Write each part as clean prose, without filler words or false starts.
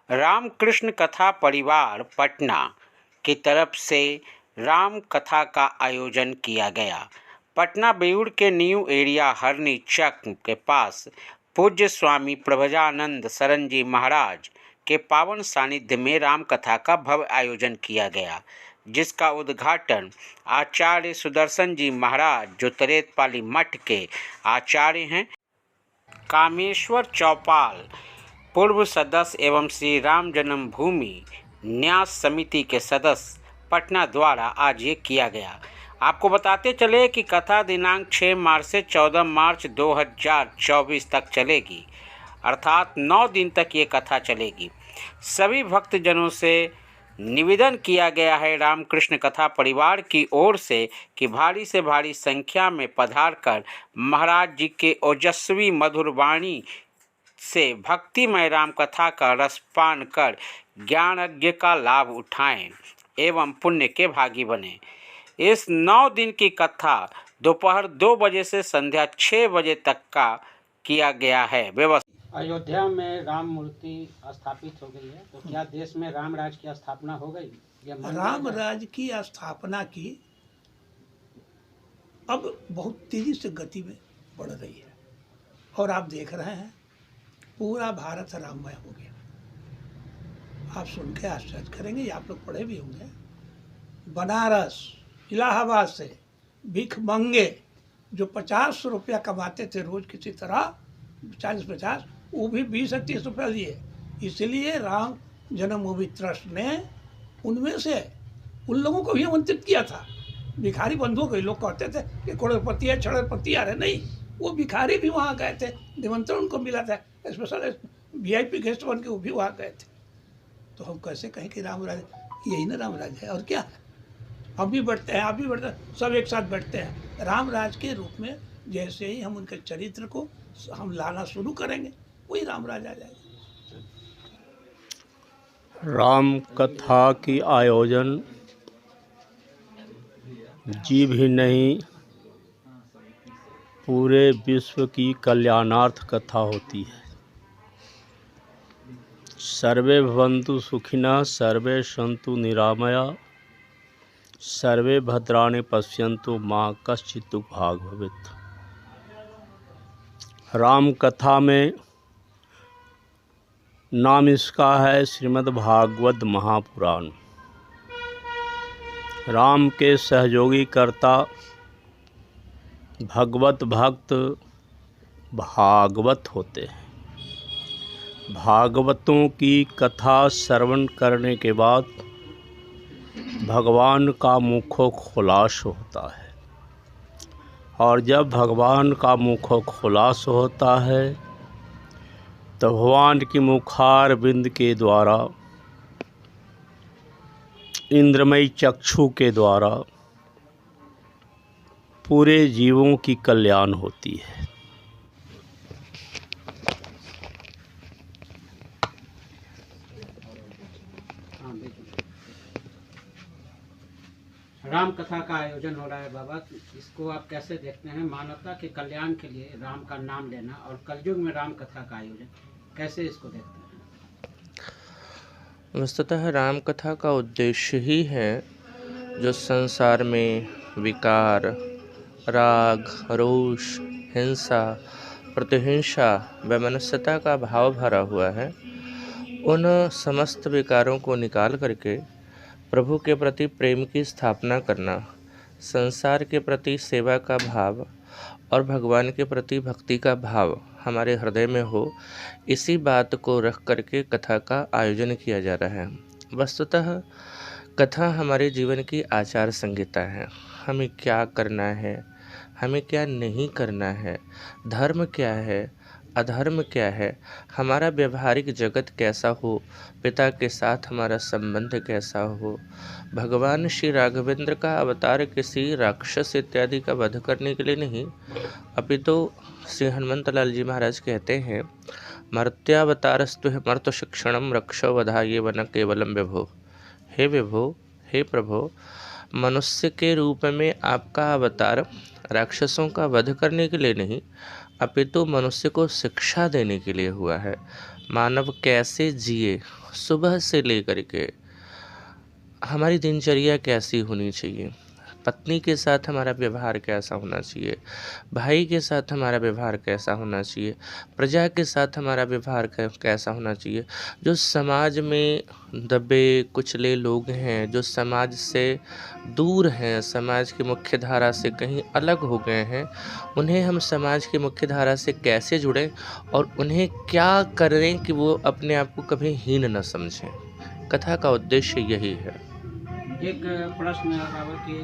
रामकृष्ण कथा परिवार पटना की तरफ से राम कथा का आयोजन किया गया। पटना बेउर के न्यू एरिया हरनी चक के पास पूज्य स्वामी प्रभजानंद शरण जी महाराज के पावन सानिध्य में राम कथा का भव्य आयोजन किया गया, जिसका उद्घाटन आचार्य सुदर्शन जी महाराज, जो तरेतपाली मठ के आचार्य हैं, कामेश्वर चौपाल पूर्व सदस्य एवं श्री राम जन्मभूमि न्यास समिति के सदस्य पटना द्वारा आज ये किया गया। आपको बताते चले कि कथा दिनांक 6 मार्च से 14 मार्च 2024 तक चलेगी, अर्थात 9 दिन तक ये कथा चलेगी। सभी भक्तजनों से निवेदन किया गया है रामकृष्ण कथा परिवार की ओर से कि भारी से भारी संख्या में पधार कर महाराज जी के ओजस्वी मधुर वाणी से भक्तिमय राम कथा का रसपान कर ज्ञानज्ञ का लाभ उठाएं एवं पुण्य के भागी बने। इस 9 दिन की कथा दोपहर 2 बजे से संध्या 6 बजे तक का किया गया है व्यवस्था। अयोध्या में राम मूर्ति स्थापित हो गई है, तो क्या देश में राम राज की स्थापना हो गई? राम राज की स्थापना की अब बहुत तेजी से गति में बढ़ रही है और आप देख रहे हैं पूरा भारत राममय हो गया। आप सुन के आश्चर्य करेंगे, आप लोग पढ़े भी होंगे, बनारस इलाहाबाद से भीख मंगे जो 50 रुपया कमाते थे रोज किसी तरह, 40-50, वो भी 20 और 30 रुपया लिए। इसलिए राम जन्मभूमि ट्रस्ट ने उनमें से उन लोगों को भी आमंत्रित किया था। भिखारी बंधुओं को लोग कहते थे कि करोड़पति है, छड़पति आ रहे, नहीं, वो भिखारी भी वहाँ गए थे, निमंत्रण उनको मिला था, स्पेशल VIP गेस्ट बन के वो भी वहाँ गए थे। तो हम कैसे कहें कि राम राज यही ना राम राज है, और क्या है? हम भी बैठते हैं, आप भी बैठते हैं, सब एक साथ बैठते हैं। राम राज के रूप में जैसे ही हम उनके चरित्र को हम लाना शुरू करेंगे, वही राम राज आ जाएगा। राम कथा की आयोजन जीव ही नहीं, पूरे विश्व की कल्याणार्थ कथा होती है। सर्वे भवन्तु सुखिनः, सर्वे सन्तु निरामया, सर्वे भद्राणि पश्यन्तु मा कश्चित् दुःखभाग् भवेत्। राम कथा में नाम इसका है श्रीमद् भागवत महापुराण। राम के सहयोगी कर्ता भगवत भक्त भागवत होते हैं। भागवतों की कथा श्रवण करने के बाद भगवान का मुखो खुलास होता है, और जब भगवान का मुखो खुलास होता है तो भगवान की मुखार बिंद के द्वारा, इंद्रमयी चक्षु के द्वारा पूरे जीवों की कल्याण होती है। राम कथा का आयोजन हो रहा है बाबा, इसको आप कैसे देखते हैं? मानवता के कल्याण के लिए राम का नाम लेना और कलयुग में राम कथा का आयोजन, कैसे इसको देखते हैं? वस्तुतः राम कथा का उद्देश्य ही है जो संसार में विकार, राग, रोष, हिंसा, प्रतिहिंसा, वैमनस्यता का भाव भरा हुआ है, उन समस्त विकारों को निकाल करके प्रभु के प्रति प्रेम की स्थापना करना, संसार के प्रति सेवा का भाव और भगवान के प्रति भक्ति का भाव हमारे हृदय में हो, इसी बात को रख करके कथा का आयोजन किया जा रहा है। वस्तुतः कथा हमारे जीवन की आचार संहिता है। हमें क्या करना है, हमें क्या नहीं करना है, धर्म क्या है, अधर्म क्या है, हमारा व्यवहारिक जगत कैसा हो, पिता के साथ हमारा संबंध कैसा हो। भगवान श्री राघवेंद्र का अवतार किसी राक्षस इत्यादि का वध करने के लिए नहीं, अपितु श्री हनुमंत लाल जी महाराज कहते हैं, मर्त्यावतारस्तु मर्त्य शिक्षणम रक्षो वधाये वन केवलम विभो। हे विभो, हे प्रभो, मनुष्य के रूप में आपका अवतार राक्षसों का वध करने के लिए नहीं, अपितु मनुष्य को शिक्षा देने के लिए हुआ है। मानव कैसे जिए, सुबह से लेकर के हमारी दिनचर्या कैसी होनी चाहिए, पत्नी के साथ हमारा व्यवहार कैसा होना चाहिए, भाई के साथ हमारा व्यवहार कैसा होना चाहिए, प्रजा के साथ हमारा व्यवहार कैसा होना चाहिए। जो समाज में दबे कुचले लोग हैं, जो समाज से दूर हैं, समाज की मुख्य धारा से कहीं अलग हो गए हैं, उन्हें हम समाज की मुख्य धारा से कैसे जुड़ें और उन्हें क्या करें कि वो अपने आप को कभी हीन न समझें। कथा का उद्देश्य यही है। एक प्रश्न है बाबा कि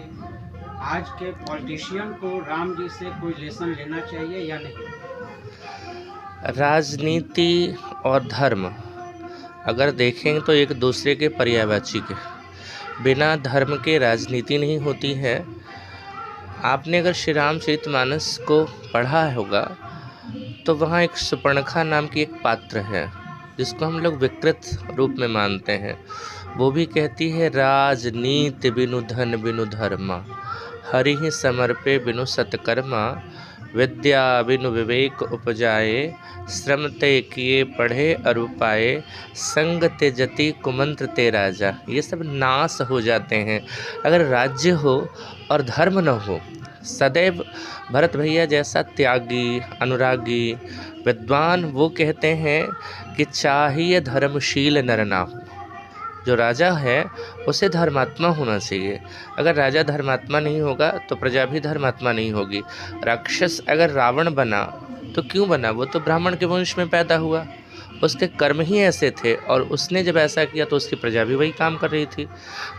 आज के पॉलिटिशियन को राम जी से कोई लेसन लेना चाहिए या नहीं? राजनीति और धर्म अगर देखें तो एक दूसरे के पर्यायवाची के, बिना धर्म के राजनीति नहीं होती है। आपने अगर श्री रामचरितमानस को पढ़ा होगा तो वहाँ एक सुपर्णखा नाम की एक पात्र है जिसको हम लोग विकृत रूप में मानते हैं। वो भी कहती है, राजनीति बिनु धन बिनु धर्मा, हरि ही समर्पे बिनु सत्कर्मा, विद्या बिनु विवेक उपजाए, श्रम ते किए पढ़े अरु पाए, संग ते जति कुमंत्र ते राजा। ये सब नाश हो जाते हैं अगर राज्य हो और धर्म न हो। सदैव भरत भैया जैसा त्यागी, अनुरागी, विद्वान वो कहते हैं कि चाहिए धर्मशील नर ना हो। जो राजा है उसे धर्मात्मा होना चाहिए। अगर राजा धर्मात्मा नहीं होगा तो प्रजा भी धर्मात्मा नहीं होगी। राक्षस अगर रावण बना तो क्यों बना? वो तो ब्राह्मण के वंश में पैदा हुआ, उसके कर्म ही ऐसे थे और उसने जब ऐसा किया तो उसकी प्रजा भी वही काम कर रही थी।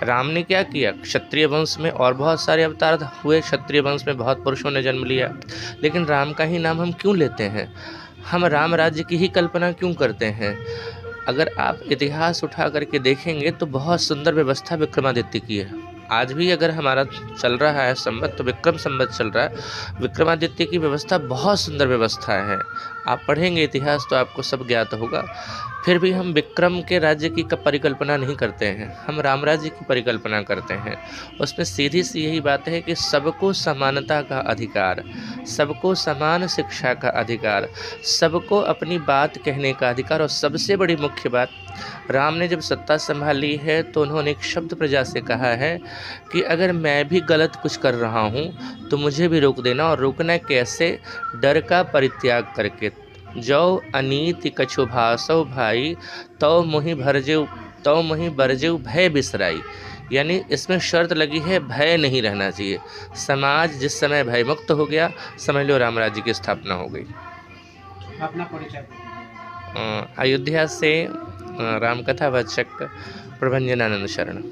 राम ने क्या किया? क्षत्रिय वंश में और बहुत सारे अवतार हुए, क्षत्रिय वंश में बहुत पुरुषों ने जन्म लिया, लेकिन राम का ही नाम हम क्यों लेते हैं? हम राम राज्य की ही कल्पना क्यों करते हैं? अगर आप इतिहास उठा करके देखेंगे तो बहुत सुंदर व्यवस्था विक्रमादित्य की है। आज भी अगर हमारा चल रहा है संवत तो विक्रम संवत चल रहा है। विक्रमादित्य की व्यवस्था बहुत सुंदर व्यवस्था है। आप पढ़ेंगे इतिहास तो आपको सब ज्ञात होगा। फिर भी हम विक्रम के राज्य की परिकल्पना नहीं करते हैं, हम राम राज्य की परिकल्पना करते हैं। उसमें सीधी सी यही बात है कि सबको समानता का अधिकार, सबको समान शिक्षा का अधिकार, सबको अपनी बात कहने का अधिकार। और सबसे बड़ी मुख्य बात, राम ने जब सत्ता संभाली है तो उन्होंने एक शब्द प्रजा से कहा है कि अगर मैं भी गलत कुछ कर रहा हूँ तो मुझे भी रोक देना। और रोकना कैसे? डर का परित्याग करके। जो अनीति कछु भासौ भाई, तौ मोहि बरजेउ भय बिसराई। यानी इसमें शर्त लगी है, भय नहीं रहना चाहिए। समाज जिस समय भय मुक्त हो गया, समझ लो राम राज्य की स्थापना हो गई। अपना परिचय। अयोध्या से रामकथा वाचक प्रभंजनानंद शरण।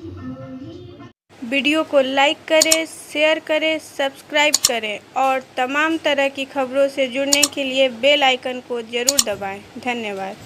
वीडियो को लाइक करें, शेयर करें, सब्सक्राइब करें और तमाम तरह की खबरों से जुड़ने के लिए बेल आइकन को ज़रूर दबाएं। धन्यवाद।